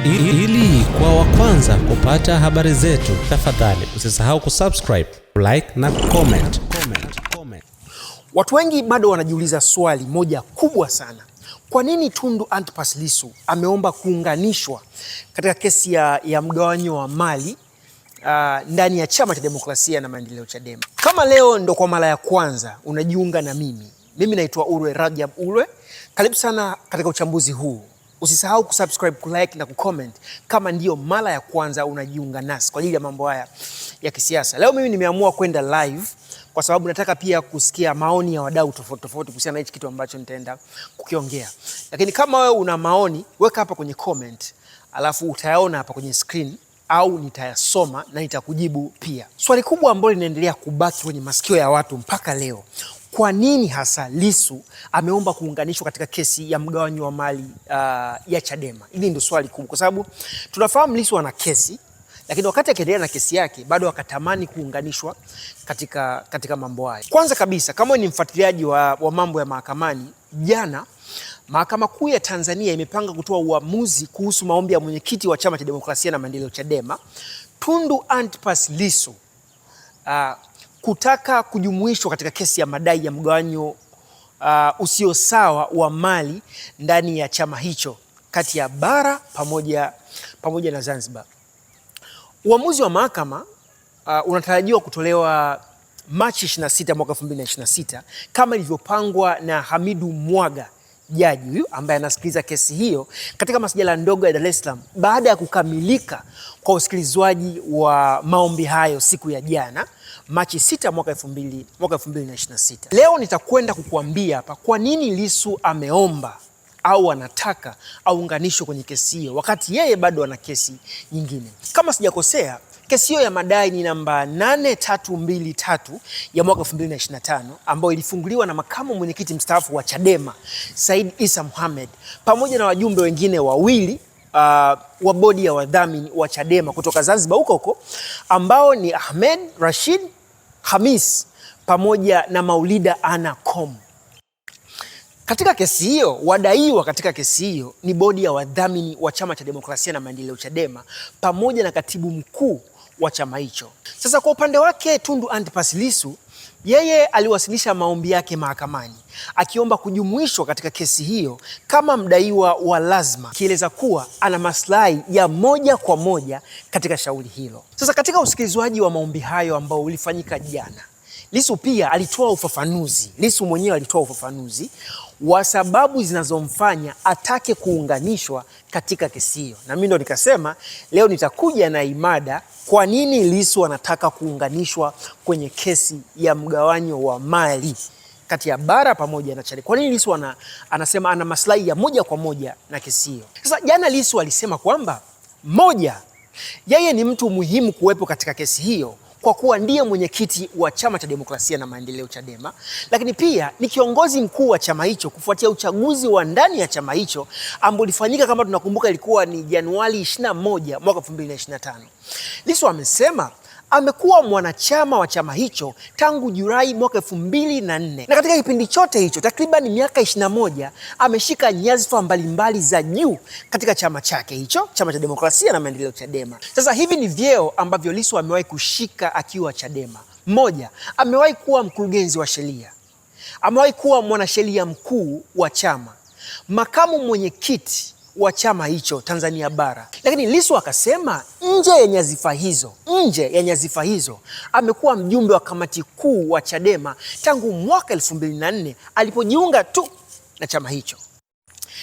Ili kwa wa kwanza kupata habari zetu, tafadhali usisahau kusubscribe, like na comment. Watu wengi bado wanajiuliza swali moja kubwa sana. Kwa nini Tundu Antipas Lissu ameomba kuunganishwa katika kesi ya mgawanyo wa mali ndani ya Chama cha Demokrasia na Maendeleo Chadema? Kama leo ndo kwa mara ya kwanza unajiunga na mimi naitwa Ulwe Rajab Ulwe. Karibu sana katika uchambuzi huu. Usisahau kusubscribe, kulike na kucomment kama ndiyo mara ya kwanza unajiunga nasi kwa ajili ya mambo haya ya kisiasa. Leo mimi nimeamua kwenda live kwa sababu nataka pia kusikia maoni ya wadau tofauti tofauti kuhusiana na hichi kitu ambacho nitaenda kukiongea. Lakini kama wewe una maoni, weka hapa kwenye comment, alafu utayaona hapa kwenye screen au nitayasoma na nitakujibu pia. Swali kubwa ambalo linaendelea kubaki kwenye masikio ya watu mpaka leo: kwa nini hasa Lissu ameomba kuunganishwa katika kesi ya mgawanyo wa mali ya Chadema? Hili ndio swali kubwa, kwa sababu tunafahamu Lissu ana kesi, lakini wakati akiendelea na kesi yake bado akatamani kuunganishwa katika mambo haya. Kwanza kabisa, kama ni mfuatiliaji wa mambo ya mahakamani, jana Mahakama Kuu ya Tanzania imepanga kutoa uamuzi kuhusu maombi ya mwenyekiti wa Chama cha Demokrasia na Maendeleo Chadema, Tundu Antipas Lissu, kutaka kujumuishwa katika kesi ya madai ya mgawanyo usio sawa wa mali ndani ya chama hicho kati ya bara pamoja na Zanzibar. Uamuzi wa mahakama unatarajiwa kutolewa Machi 26 mwaka 2026 kama ilivyopangwa na Hamidu Mwaga, jaji huyu ambaye anasikiliza kesi hiyo katika masjala ndogo ya Dar es Salaam, baada ya kukamilika kwa usikilizwaji wa maombi hayo siku ya jana Machi 6 mwaka 2026. Leo nitakwenda kukuambia hapa kwa nini Lissu ameomba au anataka aunganishwe kwenye kesi hiyo wakati yeye bado ana kesi nyingine. Kama sijakosea, kesi hiyo ya madai ni namba 8323 ya mwaka 2025 ambayo ilifunguliwa na makamu mwenyekiti mstaafu wa Chadema Said Issa Mohamed pamoja na wajumbe wengine wawili wa bodi ya wadhamini wa Chadema kutoka Zanzibar huko ambao ni Ahmed Rashid Hamis pamoja na Maulida Anna Kom. Katika kesi hiyo, wadaiwa katika kesi hiyo ni bodi ya wadhamini wa Chama cha Demokrasia na Maendeleo Chadema pamoja na katibu mkuu wa chama hicho. Sasa kwa upande wake Tundu Antipas Lissu, yeye aliwasilisha maombi yake mahakamani akiomba kujumuishwa katika kesi hiyo kama mdaiwa wa lazima, akieleza kuwa ana maslahi ya moja kwa moja katika shauri hilo. Sasa katika usikilizwaji wa maombi hayo ambao ulifanyika jana, Lissu pia alitoa ufafanuzi. Lissu mwenyewe alitoa ufafanuzi wa sababu zinazomfanya atake kuunganishwa katika kesi hiyo. Na mimi ndo nikasema leo nitakuja na imada kwa nini Lissu anataka kuunganishwa kwenye kesi ya mgawanyo wa mali kati ya bara pamoja na Chadema. Kwa nini Lissu anasema ana maslahi ya moja kwa moja na kesi hiyo? Sasa jana Lissu alisema kwamba moja, yeye ni mtu muhimu kuwepo katika kesi hiyo kwa kuwa ndiye mwenyekiti wa Chama cha Demokrasia na Maendeleo Chadema, lakini pia ni kiongozi mkuu wa chama hicho kufuatia uchaguzi wa ndani ya chama hicho ambao ulifanyika, kama tunakumbuka, ilikuwa ni Januari 21 mwaka 2025. Lissu amesema amekuwa mwanachama wa chama hicho tangu Julai mwaka 2004 na katika kipindi chote hicho takriban miaka 21 ameshika nyadhifa mbalimbali za juu katika chama chake hicho, Chama cha Demokrasia na Maendeleo Chadema. Sasa hivi ni vyeo ambavyo Lissu amewahi kushika akiwa Chadema. Moja, amewahi kuwa mkurugenzi wa sheria, amewahi kuwa mwanasheria mkuu wa chama, makamu mwenyekiti wa chama hicho Tanzania bara. Lakini Lissu akasema nje ya nyadhifa hizo amekuwa mjumbe wa kamati kuu wa Chadema tangu mwaka 2004 alipojiunga tu na chama hicho.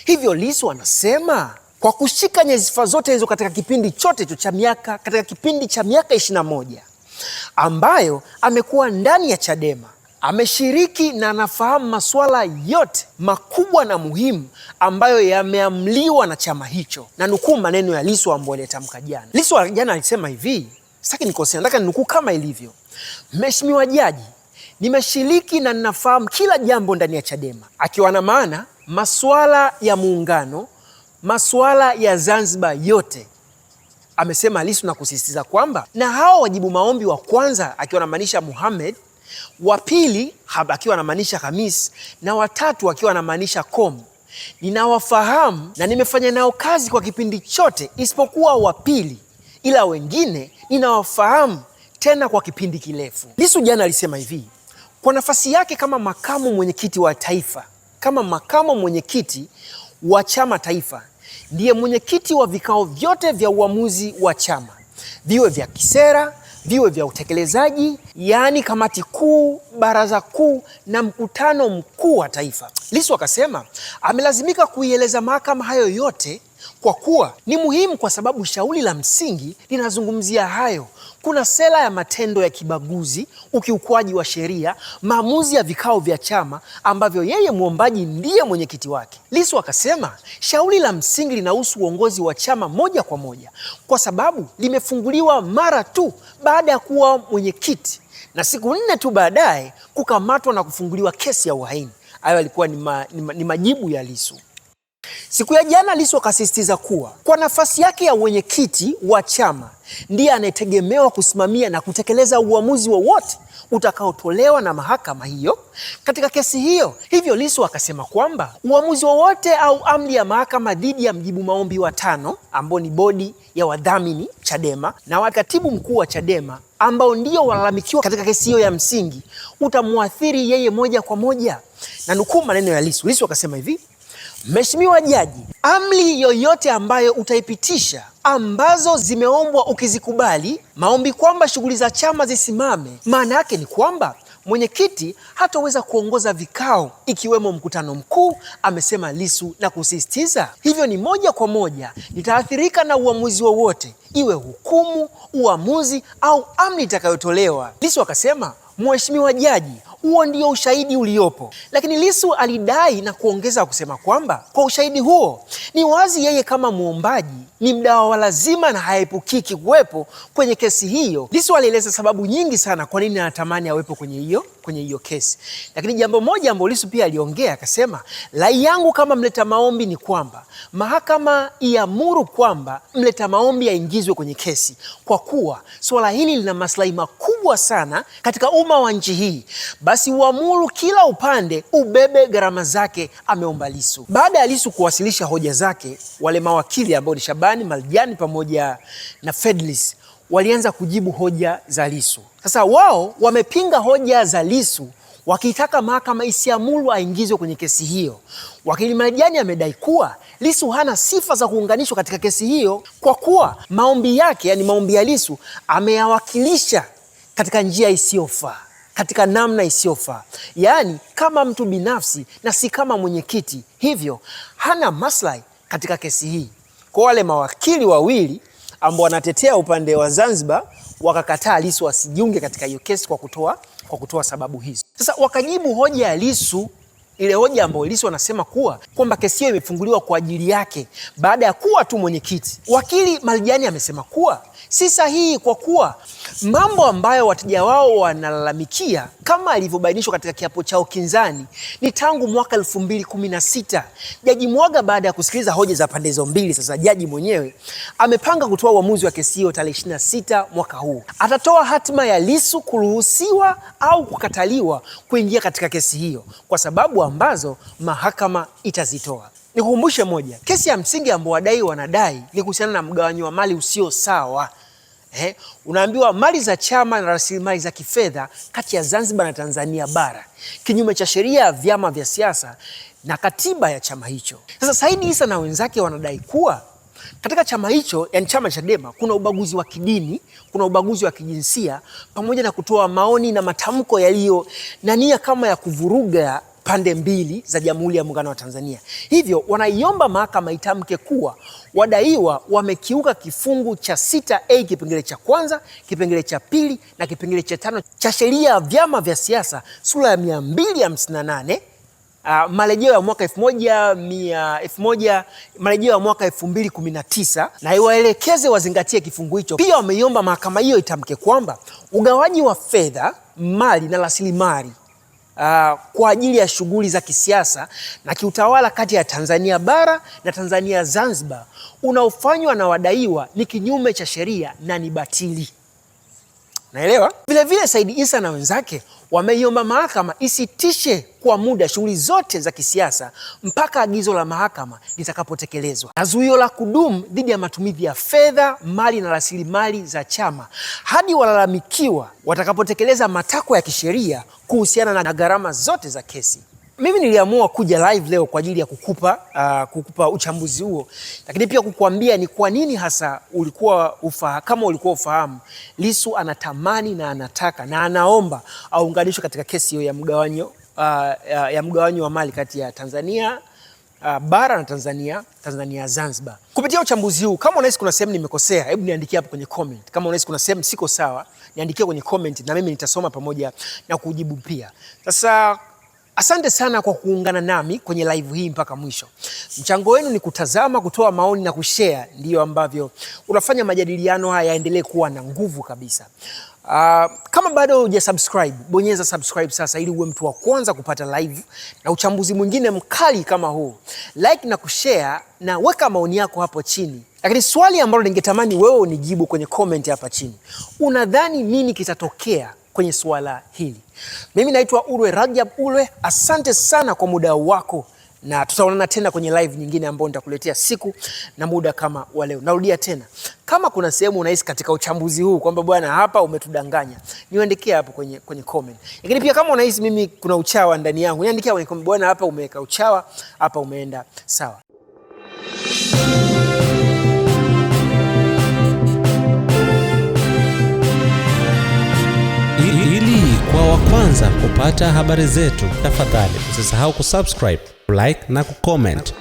Hivyo Lissu anasema kwa kushika nyadhifa zote hizo katika kipindi chote cha miaka 21 ambayo amekuwa ndani ya Chadema, ameshiriki na anafahamu masuala yote makubwa na muhimu ambayo yameamliwa na chama hicho. Na nukuu maneno ya Lissu ambayo alitamka jana. Lissu jana alisema hivi, sitaki nikosea, nataka ninukuu kama ilivyo: Mheshimiwa Jaji, nimeshiriki na ninafahamu kila jambo ndani ya Chadema, akiwa na maana masuala ya muungano, masuala ya Zanzibar yote. Amesema Lissu na kusisitiza kwamba na hao wajibu maombi wa kwanza, akiwa anamaanisha Mohamed wa pili akiwa anamaanisha Khamis, na watatu akiwa anamaanisha Com. Ninawafahamu na nimefanya nao kazi kwa kipindi chote isipokuwa wa pili, ila wengine ninawafahamu tena kwa kipindi kirefu. Lissu jana alisema hivi, kwa nafasi yake kama makamu mwenyekiti wa taifa, kama makamu mwenyekiti wa chama taifa, ndiye mwenyekiti wa vikao vyote vya uamuzi wa chama, viwe vya kisera, viwe vya utekelezaji, yaani kamati kuu, baraza kuu na mkutano mkuu wa taifa. Lissu akasema amelazimika kuieleza mahakama hayo yote kwa kuwa ni muhimu, kwa sababu shauri la msingi linazungumzia hayo. Kuna sera ya matendo ya kibaguzi, ukiukwaji wa sheria, maamuzi ya vikao vya chama ambavyo yeye muombaji ndiye mwenyekiti wake. Lissu akasema shauri la msingi linahusu uongozi wa chama moja kwa moja, kwa sababu limefunguliwa mara tu baada ya kuwa mwenyekiti na siku 4 tu baadaye kukamatwa na kufunguliwa kesi ya uhaini. Hayo yalikuwa ni majibu ya Lissu. Siku ya jana Lissu akasisitiza kuwa kwa nafasi yake ya mwenyekiti wa chama ndiye anayetegemewa kusimamia na kutekeleza uamuzi wowote utakaotolewa na mahakama hiyo katika kesi hiyo. Hivyo Lissu akasema kwamba uamuzi wowote au amri ya mahakama dhidi ya mjibu maombi watano, ambao ni bodi ya wadhamini Chadema na katibu mkuu wa Chadema, ambao ndio walalamikiwa katika kesi hiyo ya msingi, utamwathiri yeye moja kwa moja. Na nukuu maneno ya Lissu. Lissu akasema hivi, Mheshimiwa Jaji, amri yoyote ambayo utaipitisha ambazo zimeombwa ukizikubali maombi kwamba shughuli za chama zisimame, maana yake ni kwamba mwenyekiti hataweza kuongoza vikao ikiwemo mkutano mkuu, amesema Lissu na kusisitiza hivyo ni moja kwa moja nitaathirika na uamuzi wowote, iwe hukumu, uamuzi au amri itakayotolewa. Lissu akasema, Mheshimiwa Jaji, huo ndio ushahidi uliopo. Lakini Lissu alidai na kuongeza kusema kwamba kwa ushahidi huo ni wazi yeye kama muombaji ni mdau wa lazima na haepukiki kuwepo kwenye kesi hiyo. Lissu alieleza sababu nyingi sana kwa nini anatamani awepo kwenye hiyo kesi. Lakini jambo moja ambalo Lissu pia aliongea, akasema, rai yangu kama mleta maombi ni kwamba mahakama iamuru kwamba mleta maombi aingizwe kwenye kesi, kwa kuwa swala hili lina maslahi makubwa sana katika umma wa nchi hii. Basi uamuru kila upande ubebe gharama zake, ameomba Lissu. Baada ya Lissu kuwasilisha hoja zake, wale mawakili ambao ni Shabani, Maljani pamoja na Fedlis walianza kujibu hoja za Lissu. Sasa wao wamepinga hoja za Lissu wakitaka mahakama isiamuru aingizwe kwenye kesi hiyo. Wakili Maljani amedai kuwa Lissu hana sifa za kuunganishwa katika kesi hiyo kwa kuwa maombi yake, yani maombi ya Lissu, ameyawakilisha katika njia isiyofaa, katika namna isiyofaa, yaani kama mtu binafsi na si kama mwenyekiti, hivyo hana maslahi katika kesi hii. Kwa wale mawakili wawili ambao wanatetea upande wa Zanzibar wakakataa Lissu asijiunge katika hiyo kesi kwa kutoa sababu hizo. Sasa wakajibu hoja ya Lissu, ile hoja ambayo Lissu anasema kwamba kesi hiyo imefunguliwa kwa ajili yake baada ya kuwa tu mwenyekiti. Wakili Maljani amesema kuwa si sahihi kwa kuwa mambo ambayo wateja wao wanalalamikia kama alivyobainishwa katika kiapo chao kinzani ni tangu mwaka 2016. Jaji Mwaga, baada ya kusikiliza hoja za pande hizo mbili, sasa jaji mwenyewe amepanga kutoa uamuzi wa kesi hiyo tarehe 26 mwaka huu. Atatoa hatima ya Lissu kuruhusiwa au kukataliwa kuingia katika kesi hiyo kwa sababu ambazo mahakama itazitoa. Nikukumbushe moja, kesi ya msingi ambayo wadai wanadai ni kuhusiana na mgawanyo wa mali usio sawa. Unaambiwa mali za chama na rasilimali za kifedha kati ya Zanzibar na Tanzania bara, kinyume cha sheria ya vyama vya siasa na katiba ya chama hicho. Sasa Said Issa na wenzake wanadai kuwa katika chama hicho, yani chama cha Chadema, kuna ubaguzi wa kidini, kuna ubaguzi wa kijinsia, pamoja na kutoa maoni na matamko yaliyo na nia kama ya kuvuruga pande mbili za Jamhuri ya Muungano wa Tanzania. Hivyo wanaiomba mahakama itamke kuwa wadaiwa wamekiuka kifungu cha 6A kipengele cha kwanza, kipengele cha pili na kipengele cha 5 cha sheria ya vyama vya siasa sura ya 258 marejeo ya mwaka 2019 na iwaelekeze wazingatie kifungu hicho. Pia wameiomba mahakama hiyo itamke kwamba ugawaji wa fedha, mali na rasilimali kwa ajili ya shughuli za kisiasa na kiutawala kati ya Tanzania bara na Tanzania Zanzibar unaofanywa na wadaiwa ni kinyume cha sheria na ni batili. Naelewa. Vilevile Said Issa na wenzake wameiomba mahakama isitishe kwa muda shughuli zote za kisiasa mpaka agizo la mahakama litakapotekelezwa, na zuio la kudumu dhidi ya matumizi ya fedha, mali na rasilimali za chama hadi walalamikiwa watakapotekeleza matakwa ya kisheria kuhusiana na gharama zote za kesi. Mimi niliamua kuja live leo kwa ajili ya kukupa uchambuzi huo, lakini pia kukuambia ni kwa nini hasa kama ulikuwa ufahamu, Lissu anatamani na anataka na anaomba aunganishwe katika kesi hiyo ya mgawanyo wa mali kati ya Tanzania bara na Tanzania Zanzibar. Kupitia uchambuzi huu, kama unahisi kuna sehemu nimekosea, hebu niandikie hapo kwenye comment. Kama unahisi kuna sehemu siko sawa, niandikie kwenye comment na mimi nitasoma pamoja na kujibu pia. Sasa asante sana kwa kuungana nami kwenye live hii mpaka mwisho. Mchango wenu ni kutazama, kutoa maoni na kushare, ndiyo ambavyo unafanya majadiliano haya yaendelee kuwa na nguvu kabisa. Kama bado hujasubscribe, bonyeza subscribe sasa ili uwe mtu wa kwanza kupata live na uchambuzi mwingine mkali kama huu. Like na kushare na weka maoni yako hapo chini. Lakini swali ambalo ningetamani wewe unijibu kwenye comment hapa chini, unadhani nini kitatokea kwenye swala hili? Mimi naitwa Ulwe Rajab Ulwe. Asante sana kwa muda wako, na tutaonana tena kwenye live nyingine ambayo nitakuletea siku na muda kama wa leo. Narudia tena, kama kuna sehemu unahisi katika uchambuzi huu kwamba bwana hapa umetudanganya, niandikie hapo kwenye comment. Lakini pia kama unahisi mimi kuna uchawa ndani yangu, niandikie kwenye comment, bwana hapa umeweka uchawa, hapa umeenda sawa. Ili kwa wa kwanza kupata habari zetu, tafadhali usisahau kusubscribe, like na kucomment.